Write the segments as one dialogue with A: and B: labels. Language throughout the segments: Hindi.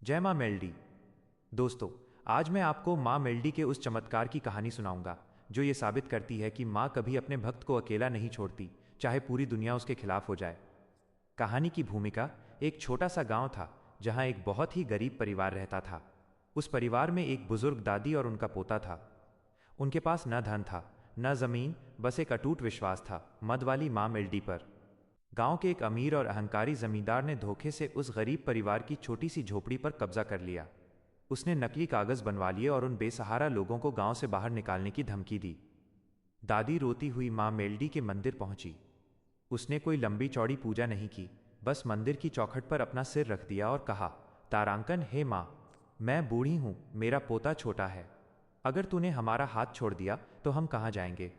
A: जय माँ मेलडी। दोस्तों, आज मैं आपको माँ मेलडी के उस चमत्कार की कहानी सुनाऊंगा जो ये साबित करती है कि माँ कभी अपने भक्त को अकेला नहीं छोड़ती, चाहे पूरी दुनिया उसके खिलाफ हो जाए। कहानी की भूमिका एक छोटा सा गांव था जहां एक बहुत ही गरीब परिवार रहता था। उस परिवार में एक बुजुर्ग दादी और उनका पोता था। उनके पास न धन था, न जमीन, बस एक अटूट विश्वास था मद वाली माँ मेलडी पर। गांव के एक अमीर और अहंकारी जमींदार ने धोखे से उस गरीब परिवार की छोटी सी झोपड़ी पर कब्जा कर लिया। उसने नकली कागज बनवा लिए और उन बेसहारा लोगों को गांव से बाहर निकालने की धमकी दी। दादी रोती हुई माँ मेलडी के मंदिर पहुंची। उसने कोई लंबी चौड़ी पूजा नहीं की, बस मंदिर की चौखट पर अपना सिर रख दिया और कहा, तारांकन, हे माँ, मैं बूढ़ी हूं, मेरा पोता छोटा है। अगर तूने हमारा हाथ छोड़ दिया तो हम कहाँ जाएंगे?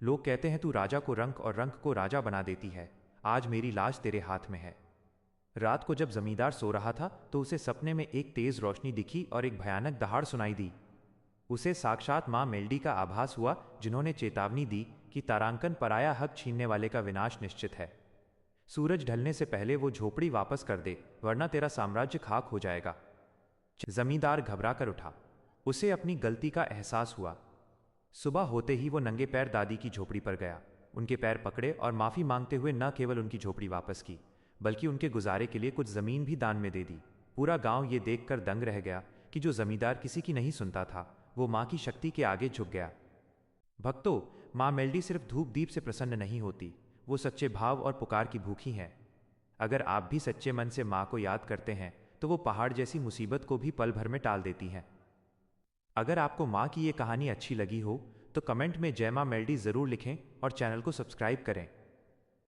A: लोग कहते हैं तू राजा को रंक और रंक को राजा बना देती है। आज मेरी लाश तेरे हाथ में है। रात को जब जमींदार सो रहा था तो उसे सपने में एक तेज रोशनी दिखी और एक भयानक दहाड़ सुनाई दी। उसे साक्षात माँ मेलडी का आभास हुआ, जिन्होंने चेतावनी दी कि तारांकन, पराया हक छीनने वाले का विनाश निश्चित है। सूरज ढलने से पहले वो झोपड़ी वापस कर दे, वरना तेरा साम्राज्य खाक हो जाएगा। जमींदार घबरा कर उठा। उसे अपनी गलती का एहसास हुआ। सुबह होते ही वो नंगे पैर दादी की झोपड़ी पर गया, उनके पैर पकड़े और माफी मांगते हुए न केवल उनकी झोपड़ी वापस की, बल्कि उनके गुजारे के लिए कुछ जमीन भी दान में दे दी। पूरा गांव ये देखकर दंग रह गया कि जो जमींदार किसी की नहीं सुनता था, वो माँ की शक्ति के आगे झुक गया। भक्तों, माँ मेलडी सिर्फ धूप दीप से प्रसन्न नहीं होती, वो सच्चे भाव और पुकार की भूखी हैं। अगर आप भी सच्चे मन से माँ को याद करते हैं तो वो पहाड़ जैसी मुसीबत को भी पल भर में टाल देती हैं। अगर आपको माँ की ये कहानी अच्छी लगी हो तो कमेंट में जय माँ मेलडी जरूर लिखें और चैनल को सब्सक्राइब करें।